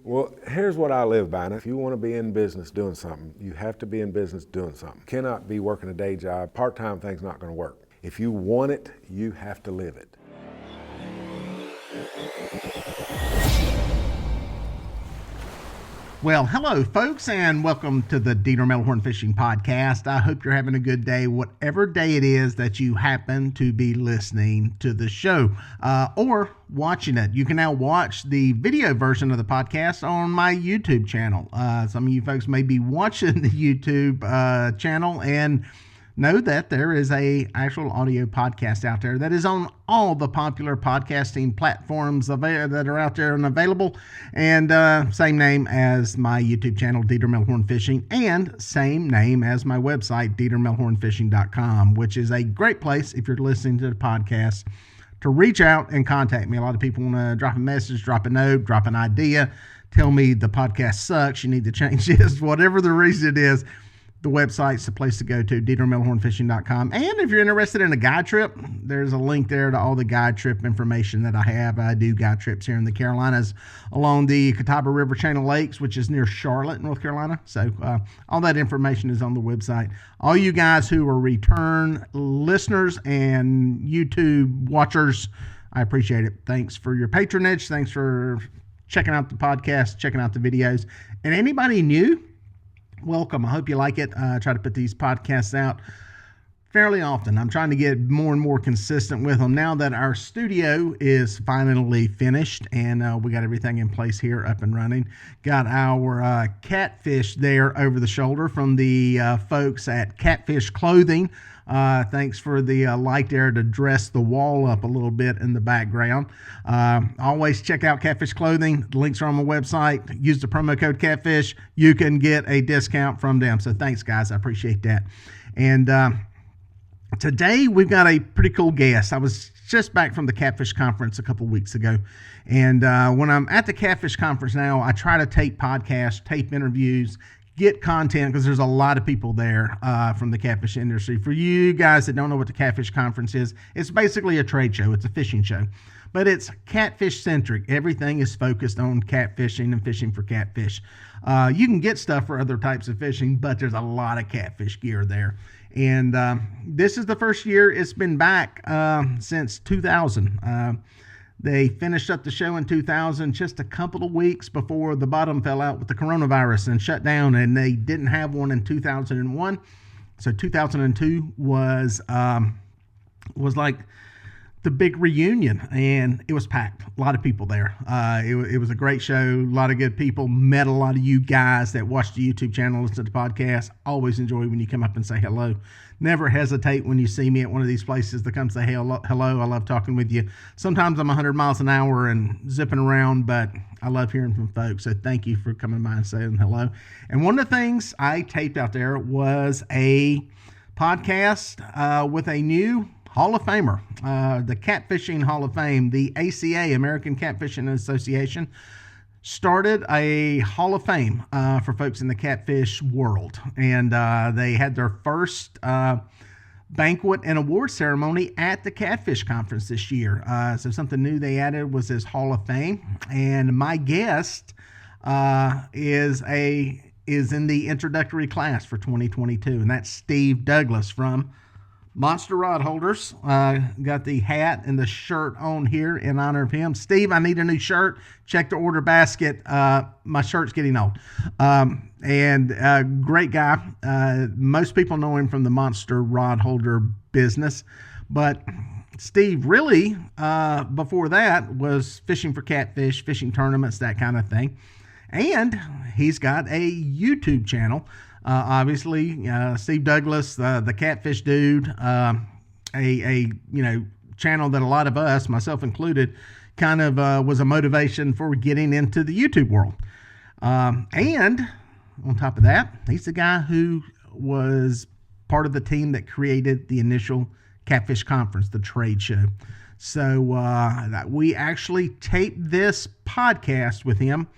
Well, here's what I live by. And if you want to be in business doing something, you have to be in business doing something. You cannot be working a day job. Part-time thing's not going to work. If you want it, you have to live it. Well, hello, folks, and welcome to the Dieter Melhorn Fishing Podcast. I hope you're having a good day, whatever day it is that you happen to be listening to the show or watching it. You can now watch the video version of the podcast on my YouTube channel. Some of you folks may be watching the YouTube channel and know that there is a actual audio podcast out there that is on all the popular podcasting platforms that are out there and available, and same name as my YouTube channel, Dieter Melhorn Fishing, and same name as my website, DieterMelhornFishing.com, which is a great place if you're listening to the podcast to reach out and contact me. A lot of people want to drop a message, drop a note, drop an idea, tell me the podcast sucks, you need to change this, whatever the reason it is. The website's the place to go to, DieterMelhornFishing.com. And if you're interested in a guide trip, there's a link there to all the guide trip information that I have. I do guide trips here in the Carolinas along the Catawba River chain of lakes, which is near Charlotte, North Carolina. So all that information is on the website. All you guys who are return listeners and YouTube watchers, I appreciate it. Thanks for your patronage. Thanks for checking out the podcast, checking out the videos. And anybody new, welcome. I hope you like it. I try to put these podcasts out fairly often. I'm trying to get more and more consistent with them now that our studio is finally finished and we got everything in place here, up and running. Got our catfish there over the shoulder from the folks at Catfish Clothing. Thanks for the light there to dress the wall up a little bit in the background. Always check out Catfish Clothing. The links are on my website. Use the promo code Catfish. You can get a discount from them. So thanks, guys. I appreciate that. And today we've got a pretty cool guest. I was just back from the Catfish Conference a couple of weeks ago. And when I'm at the Catfish Conference now, I try to tape podcasts, tape interviews, get content, because there's a lot of people there from the catfish industry. For you guys that don't know what the Catfish Conference is, it's basically a trade show. It's a fishing show, but it's catfish centric. Everything is focused on catfishing and fishing for catfish. You can get stuff for other types of fishing, but there's a lot of catfish gear there. And this is the first year it's been back since 2000. They finished up the show in 2000, just a couple of weeks before the bottom fell out with the coronavirus and shut down, and they didn't have one in 2001. So 2002 was like the big reunion, and it was packed. A lot of people there. It was a great show. A lot of good people. Met a lot of you guys that watch the YouTube channel, listen to the podcast. Always enjoy when you come up and say hello. Never hesitate when you see me at one of these places to come say hello. I love talking with you. Sometimes I'm 100 miles an hour and zipping around, but I love hearing from folks. So thank you for coming by and saying hello. And one of the things I taped out there was a podcast with a new Hall of Famer, the Catfishing Hall of Fame, the ACA, American Catfishing Association, started a Hall of Fame for folks in the catfish world. And they had their first banquet and award ceremony at the Catfish Conference this year. So something new they added was this Hall of Fame. And my guest is in the introductory class for 2022, and that's Steve Douglas from Monster Rod Holders. Got the hat and the shirt on here in honor of him. Steve, I need a new shirt. Check the order basket. My shirt's getting old. And great guy. Most people know him from the Monster Rod Holder business. But Steve really, before that, was fishing for catfish, fishing tournaments, that kind of thing. And he's got a YouTube channel. Obviously, Steve Douglas, the Catfish Dude, a channel that a lot of us, myself included, kind of was a motivation for getting into the YouTube world. And on top of that, he's the guy who was part of the team that created the initial Catfish Conference, the trade show. So we actually taped this podcast with him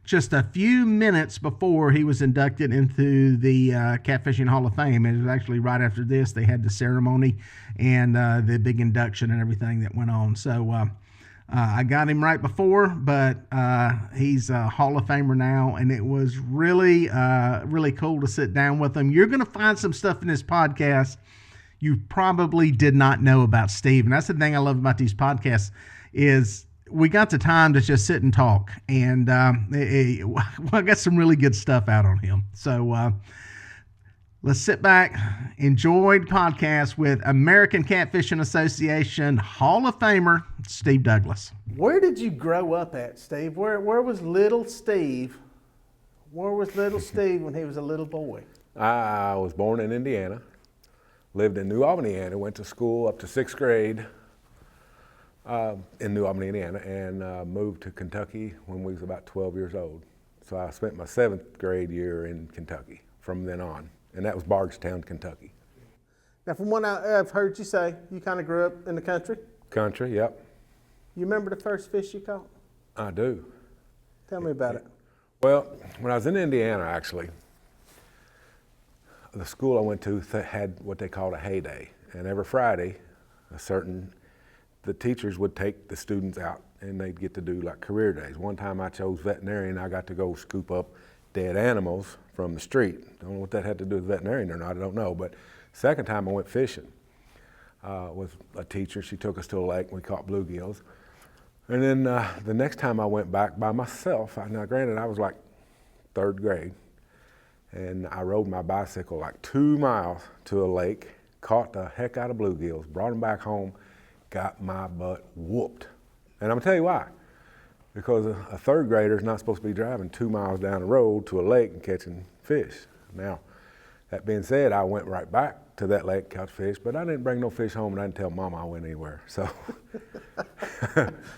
just a few minutes before he was inducted into the Catfishing Hall of Fame. It was actually right after this. They had the ceremony and the big induction and everything that went on. So I got him right before, but he's a Hall of Famer now, and it was really, really cool to sit down with him. You're going to find some stuff in this podcast you probably did not know about Steve, and that's the thing I love about these podcasts is we got the time to just sit and talk, and I got some really good stuff out on him. So let's sit back, enjoy the podcast with American Catfishing Association Hall of Famer Steve Douglas. Where did you grow up at, Steve? Where was little Steve? Where was little Steve when he was a little boy? I was born in Indiana, lived in New Albany, Indiana, went to school up to 6th grade in New Albany, Indiana, and moved to Kentucky when we was about 12 years old. So I spent my 7th grade year in Kentucky from then on, and that was Bardstown, Kentucky. Now, from what I've heard you say, you kind of grew up in the country? Country, yep. You remember the first fish you caught? I do. Tell me about it. Well, when I was in Indiana, actually, the school I went to had what they called a heyday, and every Friday, the teachers would take the students out, and they'd get to do like career days. One time I chose veterinarian. I got to go scoop up dead animals from the street. Don't know what that had to do with veterinarian or not, I don't know. But second time I went fishing with a teacher. She took us to a lake and we caught bluegills. And then the next time I went back by myself, now granted I was like 3rd grade, and I rode my bicycle like 2 miles to a lake, caught the heck out of bluegills, brought them back home, got my butt whooped. And I'm gonna tell you why. Because a 3rd grader is not supposed to be driving 2 miles down the road to a lake and catching fish. Now, that being said, I went right back to that lake, caught fish, but I didn't bring no fish home, and I didn't tell Mama I went anywhere, so.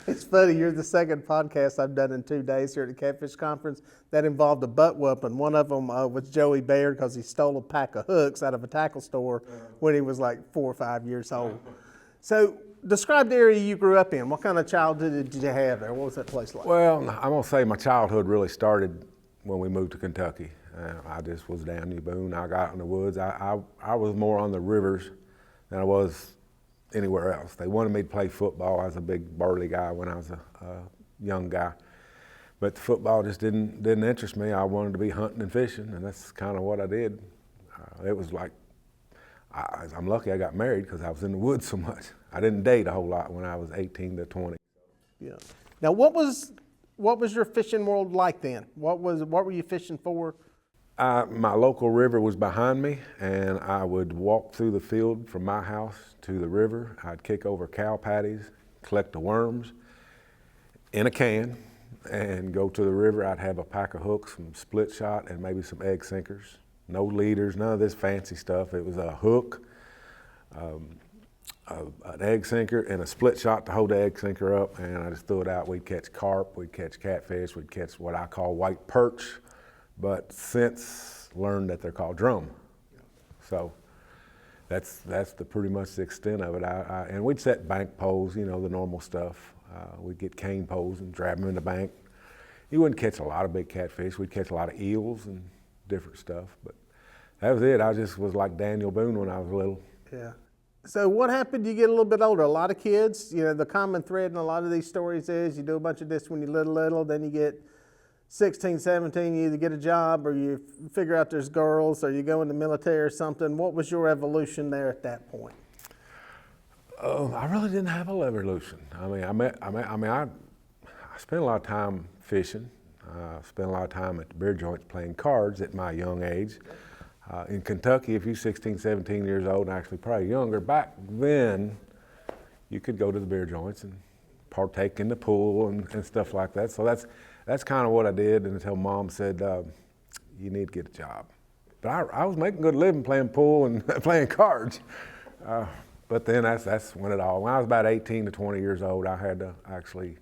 It's funny, you're the second podcast I've done in 2 days here at the Catfish Conference that involved a butt whooping. One of them was Joey Baird because he stole a pack of hooks out of a tackle store when he was like 4 or 5 years old. So describe the area you grew up in. What kind of childhood did you have there? What was that place like? Well, I'm gonna say my childhood really started when we moved to Kentucky. I just was down in Boone. I got out in the woods. I was more on the rivers than I was anywhere else. They wanted me to play football. I was a big burly guy when I was a young guy, but the football just didn't interest me. I wanted to be hunting and fishing, and that's kind of what I did. It was like I'm lucky I got married because I was in the woods so much. I didn't date a whole lot when I was 18 to 20. Yeah. Now, what was your fishing world like then? What were you fishing for? My local river was behind me, and I would walk through the field from my house to the river. I'd kick over cow patties, collect the worms in a can, and go to the river. I'd have a pack of hooks, some split shot, and maybe some egg sinkers. No leaders, none of this fancy stuff. It was a hook, an egg sinker, and a split shot to hold the egg sinker up, and I just threw it out. We'd catch carp, we'd catch catfish, we'd catch what I call white perch, but since learned that they're called drum. So that's pretty much the extent of it. And we'd set bank poles, you know, the normal stuff. We'd get cane poles and drag them in the bank. You wouldn't catch a lot of big catfish. We'd catch a lot of eels and different stuff, but that was it. I just was like Daniel Boone when I was little. Yeah. So what happened? You get a little bit older. A lot of kids, you know, the common thread in a lot of these stories is you do a bunch of this when you're little, then you get 16, 17, you either get a job or you figure out there's girls or you go in the military or something. What was your evolution there at that point? I really didn't have a evolution. I spent a lot of time fishing. Spent a lot of time at the beer joints playing cards at my young age. In Kentucky, if you're 16, 17 years old, and actually probably younger, back then, you could go to the beer joints and partake in the pool and stuff like that. So that's kind of what I did until Mom said, you need to get a job. But I was making good living playing pool and playing cards. But then that's when it all, when I was about 18 to 20 years old, I had to actually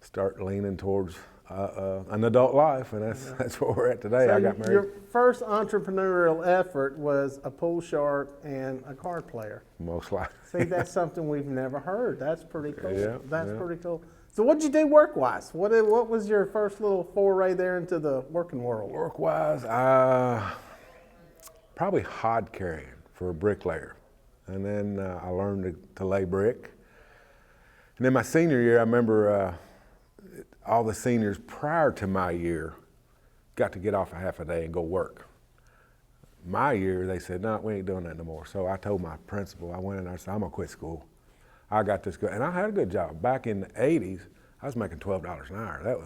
start leaning towards an adult life, and that's where we're at today. So I got married. Your first entrepreneurial effort was a pool shark and a card player. Most likely. See, that's something we've never heard. That's pretty cool. Yeah, That's yeah. pretty cool. So what'd you do work-wise? What was your first little foray there into the working world? Work-wise, probably hod carrying for a bricklayer. And then I learned to lay brick. And then my senior year, I remember all the seniors prior to my year got to get off a half a day and go work. My year, they said, no, we ain't doing that no more. So I told my principal, I went in there and said, I'm gonna quit school. I got this good, and I had a good job. Back in the 80s, I was making $12 an hour.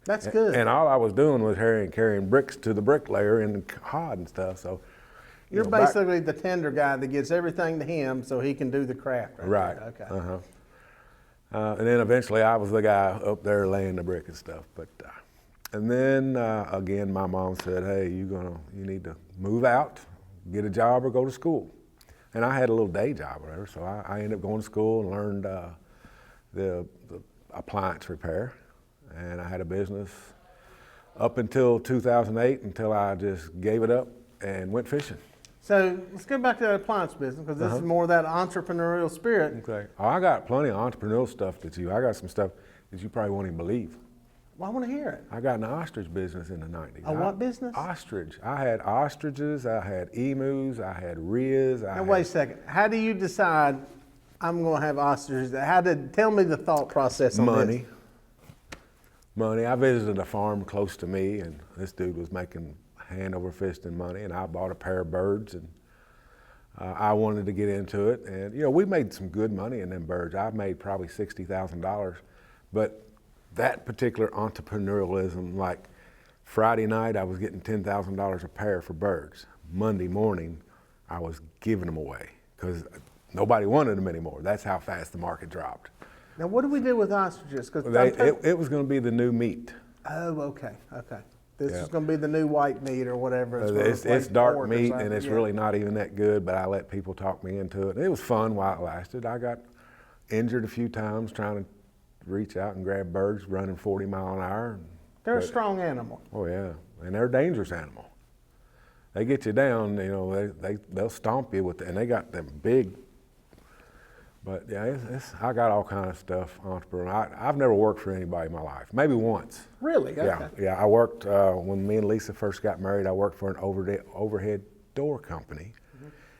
That's good. And all I was doing was carrying bricks to the bricklayer and hod and stuff, so. You're basically the tender guy that gets everything to him so he can do the craft. Right. Okay. And then eventually I was the guy up there laying the brick and stuff. But and then again, my mom said, "Hey, you need to move out, get a job, or go to school." And I had a little day job or whatever, so I ended up going to school and learned the appliance repair, and I had a business up until 2008, until I just gave it up and went fishing. So let's go back to that appliance business, because this is more that entrepreneurial spirit. Okay. Oh, I got plenty of entrepreneurial stuff I got some stuff that you probably won't even believe. Well, I want to hear it. I got an ostrich business in the 90s. A what business? Ostrich. I had ostriches, I had emus, I had rheas. Now wait a second. How do you decide I'm going to have ostriches? Tell me the thought process on this. Money. I visited a farm close to me, and this dude was making hand over fist in money, and I bought a pair of birds, and I wanted to get into it. And we made some good money in them birds. I made probably $60,000, but that particular entrepreneurialism, like Friday night I was getting $10,000 a pair for birds. Monday morning I was giving them away because nobody wanted them anymore. That's how fast the market dropped. Now what do we do with ostriches? It was going to be the new meat. Oh, okay. This is going to be the new white meat or whatever. It's dark meat, and it's really not even that good, but I let people talk me into it. And it was fun while it lasted. I got injured a few times trying to reach out and grab birds running 40 mile an hour. They're a strong animal. Oh yeah, and they're a dangerous animal. They get you down, they'll stomp you and they got them big. But yeah, I got all kind of stuff, entrepreneur. I've never worked for anybody in my life, maybe once. Really? Okay. Yeah. I worked, when me and Lisa first got married, I worked for an overhead door company.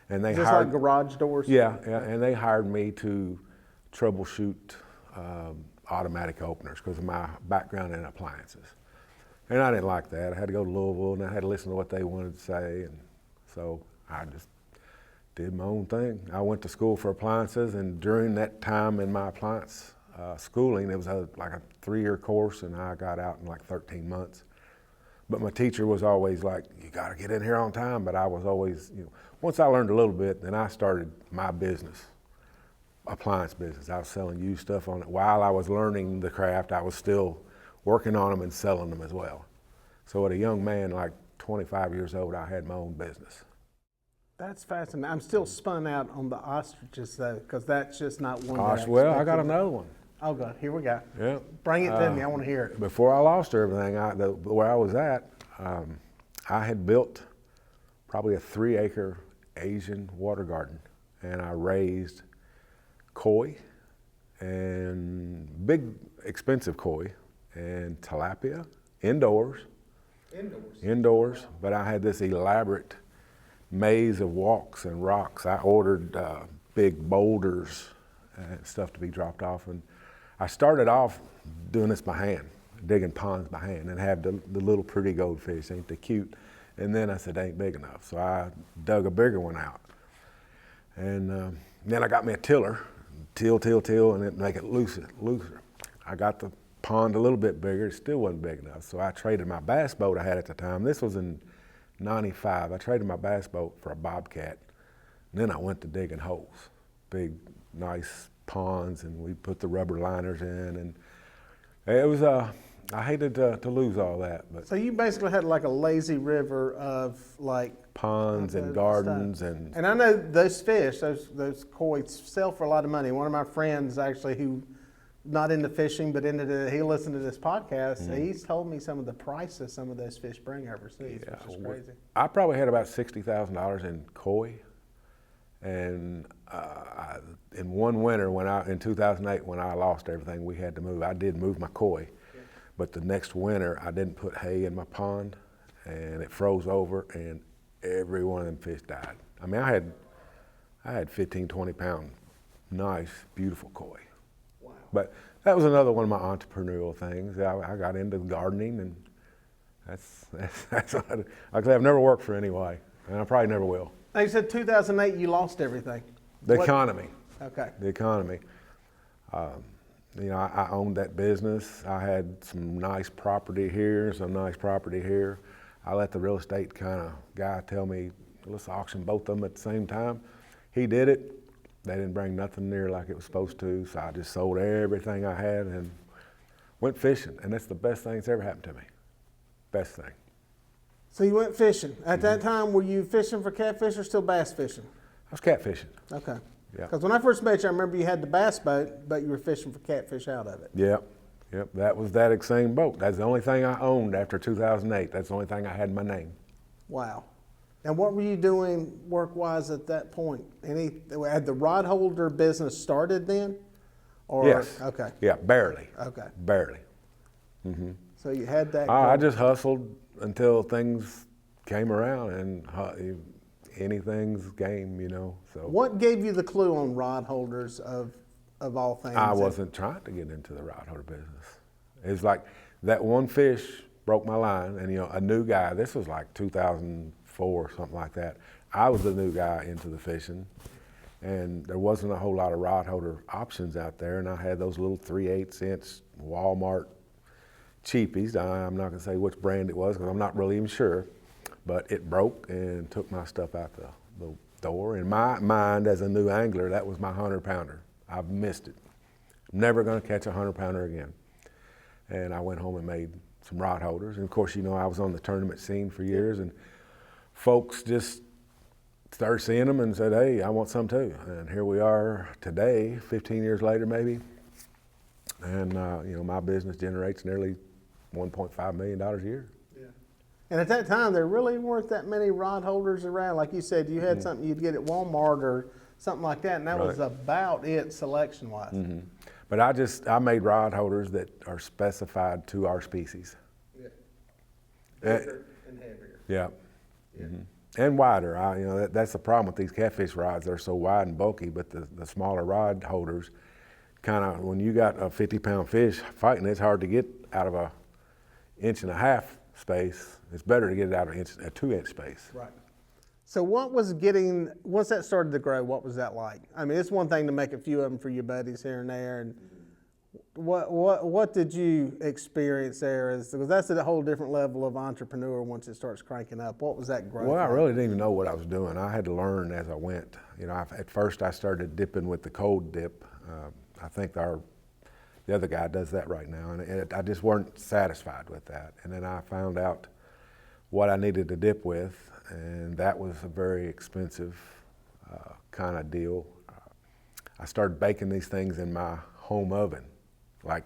And they Just hired, like garage doors? Yeah, and they hired me to troubleshoot automatic openers because of my background in appliances. And I didn't like that. I had to go to Louisville, and I had to listen to what they wanted to say, and so I just did my own thing. I went to school for appliances, and during that time in my appliance schooling, it was like a 3-year course, and I got out in like 13 months. But my teacher was always like, you got to get in here on time, but I was always, once I learned a little bit, then I started my business, appliance business. I was selling used stuff on it. While I was learning the craft, I was still working on them and selling them as well. So at a young man, like 25 years old, I had my own business. That's fascinating. I'm still spun out on the ostriches though, because that's just not one. Well, I got another one. Oh God, here we go. Yeah. Bring it to me. I want to hear it. Before I lost everything, where I was at, I had built probably a 3-acre Asian water garden, and I raised koi and big expensive koi and tilapia indoors, but I had this elaborate maze of walks and rocks. I ordered big boulders and stuff to be dropped off, and I started off doing this by hand, digging ponds by hand, and have the little pretty goldfish, ain't they cute? And then I said, they ain't big enough, so I dug a bigger one out. And then I got me a tiller, till, and it make it looser. I got the pond a little bit bigger, it still wasn't big enough, so I traded my bass boat I had at the time. This was in 95. I traded my bass boat for a bobcat, and then I went to digging holes, big, nice ponds, and we put the rubber liners in, and it was, I hated to lose all that. But so you basically had like a lazy river of like ponds and gardens stuff. and I know those fish, those koi sell for a lot of money. One of my friends actually who not into fishing, but he listened to this podcast. He's told me some of the prices some of those fish bring overseas, which is crazy. I probably had about $60,000 in koi, and in one winter in 2008 when I lost everything, we had to move. I did move my koi, but the next winter I didn't put hay in my pond, and it froze over, and every one of them fish died. I mean, I had 15, 20 pound, nice, beautiful koi. But that was another one of my entrepreneurial things. I got into gardening, and that's what like I said, I've never worked for anybody, and I probably never will. Now you said 2008 you lost everything. The economy. Okay. The economy. I owned that business. I had some nice property here, some nice property here. I let the real estate kind of guy tell me, let's auction both of them at the same time. He did it. They didn't bring nothing near like it was supposed to, so I just sold everything I had and went fishing. And that's the best thing that's ever happened to me. Best thing. So you went fishing. At that time, were you fishing for catfish or still bass fishing? I was catfishing. Okay. Yeah. Because when I first met you, I remember you had the bass boat, but you were fishing for catfish out of it. Yep. That was that same boat. That's the only thing I owned after 2008. That's the only thing I had in my name. Wow. And what were you doing work-wise at that point? Had the rod holder business started then? Or, Yes. Okay. Yeah, barely. Okay. Barely. So you had that. I going. just hustled until things came around, and anything's game, So What gave you the clue on rod holders of all things? I wasn't trying to get into the rod holder business. It's like that one fish broke my line, and a new guy. This was like 2004, something like that. I was the new guy into the fishing, and there wasn't a whole lot of rod holder options out there, and I had those little 3/8 inch Walmart cheapies. I'm not going to say which brand it was because I'm not really even sure, but it broke and took my stuff out the door. In my mind, as a new angler, that was my 100-pounder. I've missed it. Never going to catch a 100-pounder again. And I went home and made some rod holders. And of course, I was on the tournament scene for years, and folks just started seeing them and said, hey, I want some too. And here we are today, 15 years later maybe. And my business generates nearly $1.5 million a year. Yeah. And at that time, there really weren't that many rod holders around. Like you said, you had something you'd get at Walmart or something like that, and that was about it selection-wise. Mm-hmm. But I made rod holders that are specified to our species. Yeah. Bigger and heavier. Yeah. Mm-hmm. And wider. That's the problem with these catfish rods. They're so wide and bulky, but the smaller rod holders, kind of, when you got a 50-pound fish fighting, it's hard to get out of a 1.5-inch space. It's better to get it out of a 2-inch space. Right. So once that started to grow, what was that like? I mean, it's one thing to make a few of them for your buddies here and there, and what did you experience there? Because that's at a whole different level of entrepreneur once it starts cranking up. What was that growth? Well, I really didn't even know what I was doing. I had to learn as I went. At first I started dipping with the cold dip. I think the other guy does that right now, and I just weren't satisfied with that. And then I found out what I needed to dip with, and that was a very expensive kind of deal. I started baking these things in my home oven. Like,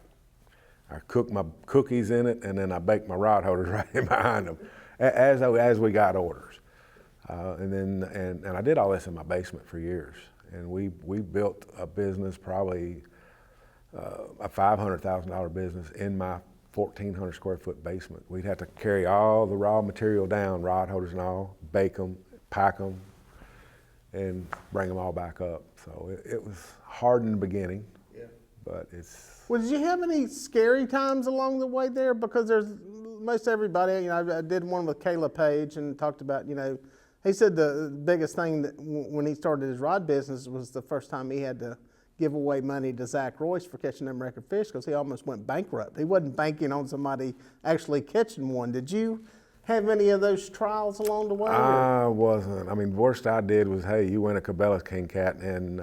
I cook my cookies in it, and then I bake my rod holders right in behind them as we got orders. And I did all this in my basement for years. And we built a business, probably a $500,000 business in my 1,400 square foot basement. We'd have to carry all the raw material down, rod holders and all, bake them, pack them, and bring them all back up. So it was hard in the beginning, but it's... Well, did you have any scary times along the way there? Because there's most everybody, I did one with Caleb Page and talked about, he said the biggest thing that when he started his rod business was the first time he had to give away money to Zach Royce for catching them record fish because he almost went bankrupt. He wasn't banking on somebody actually catching one. Did you have any of those trials along the way? I wasn't. I mean, the worst I did was, hey, you win a Cabela's King Cat and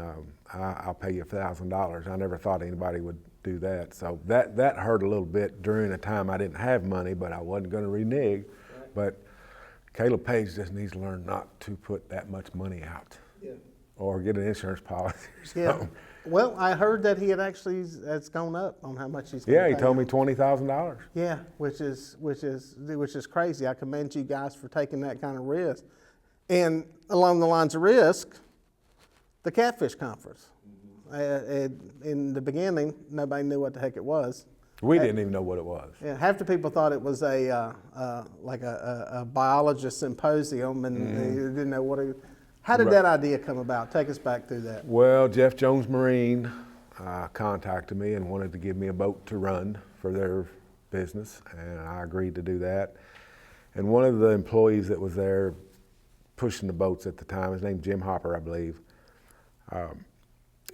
I'll pay you $1,000. I never thought anybody would do that. So that hurt a little bit during a time I didn't have money, but I wasn't going to renege. Right. But Caleb Page just needs to learn not to put that much money out, or get an insurance policy or something. Yeah. Well, I heard that he has gone up on how much he's. Yeah, he told me $20,000. Yeah, which is crazy. I commend you guys for taking that kind of risk. And along the lines of risk, the Catfish Conference. In the beginning, nobody knew what the heck it was. We didn't even know what it was. Yeah, half the people thought it was a biologist symposium, and they didn't know what it. How did that idea come about? Take us back through that. Well, Jeff Jones Marine contacted me and wanted to give me a boat to run for their business, and I agreed to do that. And one of the employees that was there pushing the boats at the time, his name's Jim Hopper, I believe,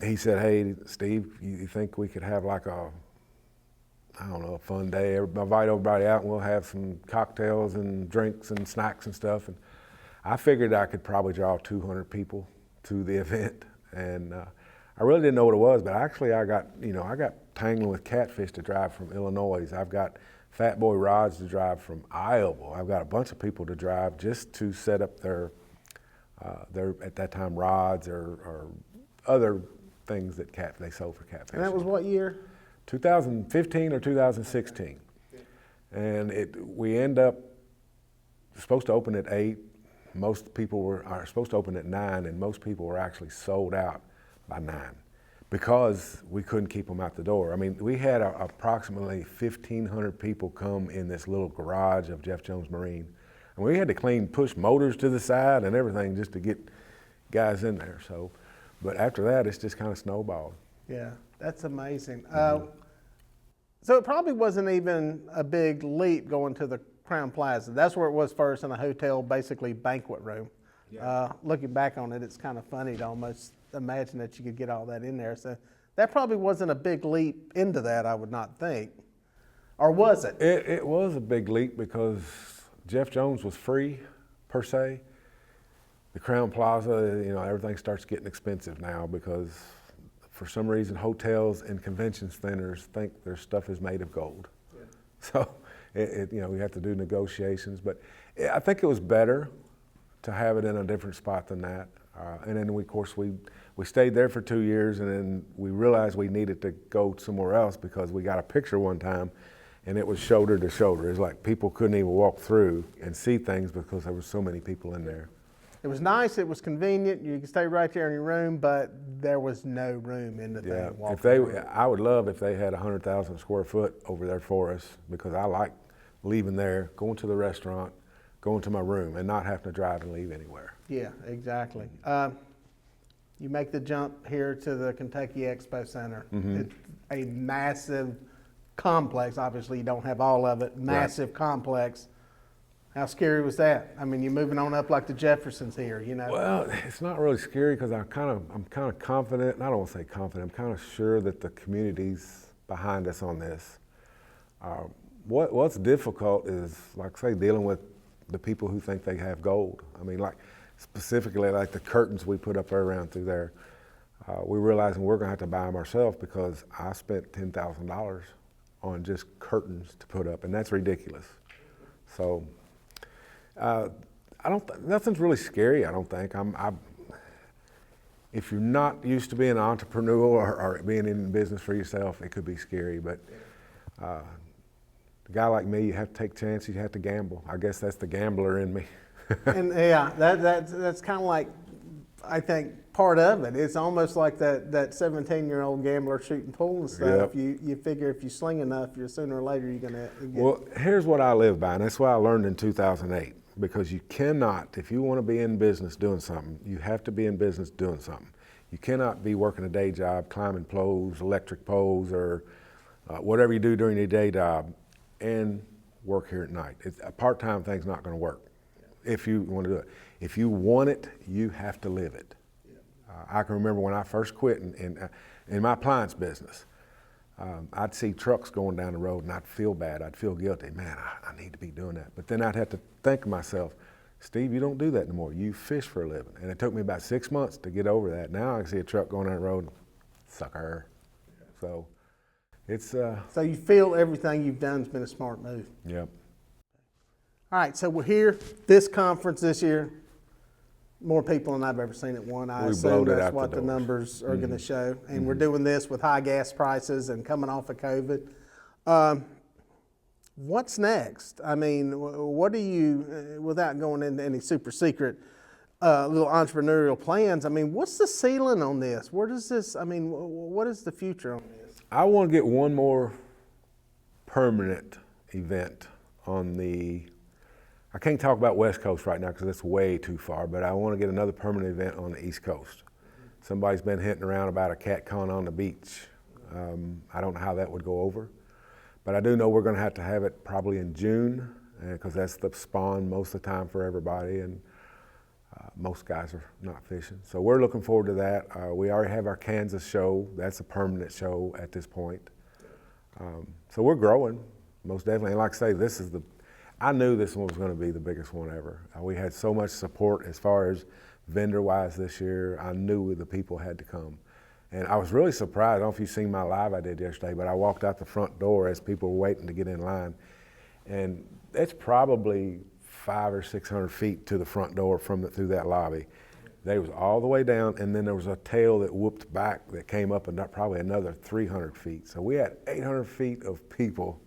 he said, "Hey, Steve, you think we could have like a fun day? Invite everybody out and we'll have some cocktails and drinks and snacks and stuff." And I figured I could probably draw 200 people to the event. And I really didn't know what it was, but actually I got tangling with Catfish to drive from Illinois. I've got Fat Boy Rods to drive from Iowa. I've got a bunch of people to drive just to set up their at that time, rods or other things that they sold for catfish. And that was what year? 2015 or 2016. And we end up supposed to open at 8. Most people are supposed to open at 9, and most people were actually sold out by 9 because we couldn't keep them out the door. I mean, we had approximately 1,500 people come in this little garage of Jeff Jones Marine. And we had to push motors to the side and everything just to get guys in there. So, but after that, it's just kind of snowballed. Yeah, that's amazing. So it probably wasn't even a big leap going to the Crown Plaza. That's where it was first, in a hotel, basically banquet room. Yeah. Looking back on it, it's kind of funny to almost imagine that you could get all that in there. So that probably wasn't a big leap into that, I would not think. Or was it? It was a big leap because Jeff Jones was free, per se. The Crown Plaza, everything starts getting expensive now because for some reason hotels and convention centers think their stuff is made of gold. Yeah. So, we have to do negotiations, but I think it was better to have it in a different spot than that. And then of course we stayed there for 2 years, and then we realized we needed to go somewhere else because we got a picture one time and it was shoulder to shoulder. It's like people couldn't even walk through and see things because there were so many people in there. It was nice, it was convenient, you could stay right there in your room, but there was no room in the thing. I would love if they had 100,000 square foot over there for us, because I like leaving there, going to the restaurant, going to my room, and not having to drive and leave anywhere. Yeah, exactly. You make the jump here to the Kentucky Expo Center. Mm-hmm. It's a massive complex. Obviously, you don't have all of it. Massive right. Complex. How scary was that? I mean, you're moving on up like the Jeffersons here, Well, it's not really scary because I'm kind of confident, and I don't want to say confident, I'm kind of sure that the community's behind us on this. What's difficult is, like, say, dealing with the people who think they have gold. I mean, like, specifically, like the curtains we put up there around through there. We're realizing we're going to have to buy them ourselves because I spent $10,000 on just curtains to put up, and that's ridiculous. So, nothing's really scary, I don't think. If you're not used to being an entrepreneur or being in business for yourself, it could be scary. But a guy like me, you have to take chances, you have to gamble. I guess that's the gambler in me. And yeah, that's kind of like, I think, part of it. It's almost like that 17-year-old gambler shooting pool and stuff. Yep. You figure if you sling enough, sooner or later you're going to get... Well, here's what I live by, and that's what I learned in 2008. Because you cannot, if you want to be in business doing something, you have to be in business doing something. You cannot be working a day job, climbing poles, electric poles, or whatever you do during your day job, and work here at night. A part-time thing's not going to work if you want to do it. If you want it, you have to live it. I can remember when I first quit in my appliance business, I'd see trucks going down the road and I'd feel bad. I'd feel guilty. Man, I need to be doing that. But then I'd have to think to myself, Steve, you don't do that anymore. You fish for a living. And it took me about 6 months to get over that. Now I see a truck going down the road, sucker. So it's... So you feel everything you've done has been a smart move. Yep. All right, so we're here, this conference this year, more people than I've ever seen at one. I assume that's what the numbers are going to show. And we're doing this with high gas prices and coming off of COVID. What's next? I mean, what do you, without going into any super secret little entrepreneurial plans, I mean, what's the ceiling on this? Where does this, I mean, what is the future on this? I want to get one more permanent event on the, I can't talk about West Coast right now because that's way too far, but I want to get another permanent event on the East Coast. Somebody's been hinting around about a cat con on the beach. I don't know how that would go over, but I do know we're going to have it probably in June, because that's the spawn most of the time for everybody, and most guys are not fishing. So we're looking forward to that. We already have our Kansas show. That's a permanent show at this point. So we're growing, most definitely. And like I say, I knew this one was going to be the biggest one ever. We had so much support as far as vendor-wise this year. I knew the people had to come. And I was really surprised. I don't know if you've seen my live I did yesterday, but I walked out the front door as people were waiting to get in line. And it's probably 500 or 600 feet to the front door through that lobby. They was all the way down, and then there was a tail that whooped back that came up probably another 300 feet. So we had 800 feet of people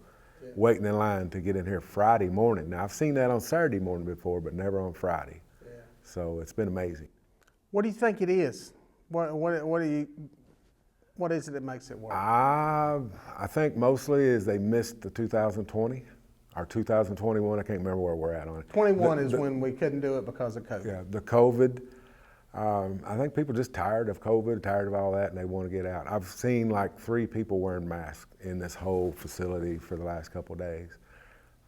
waiting in line to get in here Friday morning. Now, I've seen that on Saturday morning before, but never on Friday. Yeah. So it's been amazing. What do you think it is? What is it that makes it work? I think mostly is they missed the 2020 or 2021. I can't remember where we're at on it. 21 is when we couldn't do it because of COVID. Yeah, the COVID. I think people are just tired of COVID, tired of all that, and they want to get out. I've seen like 3 people wearing masks in this whole facility for the last couple of days.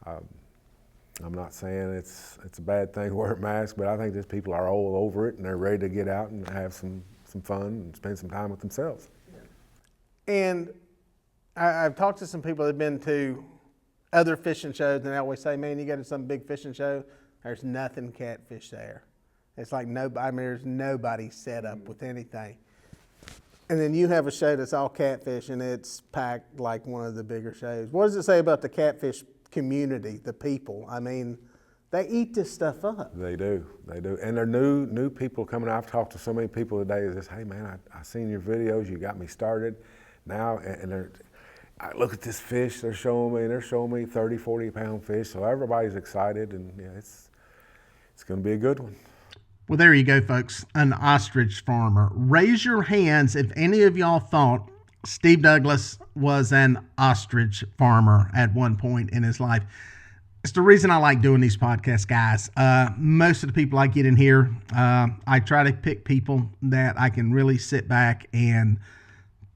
I'm not saying it's a bad thing to wear a mask, but I think just people are all over it and they're ready to get out and have some fun and spend some time with themselves. And I've talked to some people that have been to other fishing shows, and they always say, man, you go to some big fishing show, there's nothing catfish there. It's like there's nobody set up with anything. And then you have a show that's all catfish, and it's packed like one of the bigger shows. What does it say about the catfish community, the people? I mean, they eat this stuff up. They do. And they're new people coming out. I've talked to so many people today that just, hey man, I seen your videos, you got me started. Now, and I look at this fish they're showing me 30, 40 pound fish. So everybody's excited, and yeah, it's going to be a good one. Well, there you go, folks. An ostrich farmer. Raise your hands if any of y'all thought Steve Douglas was an ostrich farmer at one point in his life. It's the reason I like doing these podcasts, guys. Most of the people I get in here, I try to pick people that I can really sit back and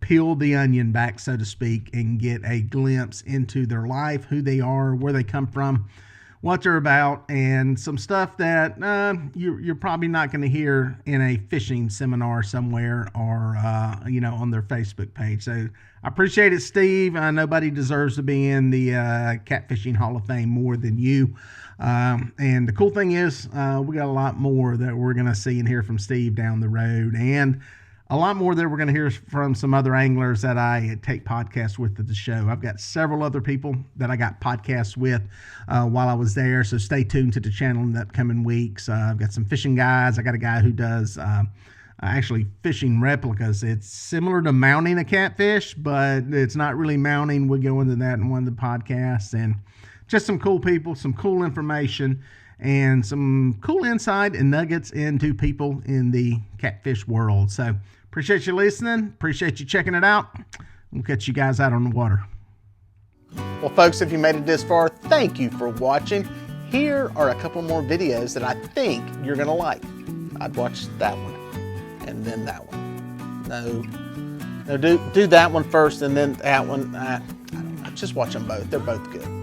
peel the onion back, so to speak, and get a glimpse into their life, who they are, where they come from, what they're about, and some stuff that you're probably not going to hear in a fishing seminar somewhere or on their Facebook page. So I appreciate it, Steve. Nobody deserves to be in the Catfishing Hall of Fame more than you. And the cool thing is we got a lot more that we're going to see and hear from Steve down the road, and a lot more that we're going to hear from some other anglers that I take podcasts with at the show. I've got several other people that I got podcasts with while I was there, so stay tuned to the channel in the upcoming weeks. I've got some fishing guys. I got a guy who does actually fishing replicas. It's similar to mounting a catfish, but it's not really mounting. We'll go into that in one of the podcasts, and just some cool people, some cool information, and some cool insight and nuggets into people in the catfish world. So appreciate you listening. Appreciate you checking it out. We'll catch you guys out on the water. Well, folks, if you made it this far, thank you for watching. Here are a couple more videos that I think you're going to like. I'd watch that one and then that one. No, do that one first and then that one. I don't know. Just watch them both. They're both good.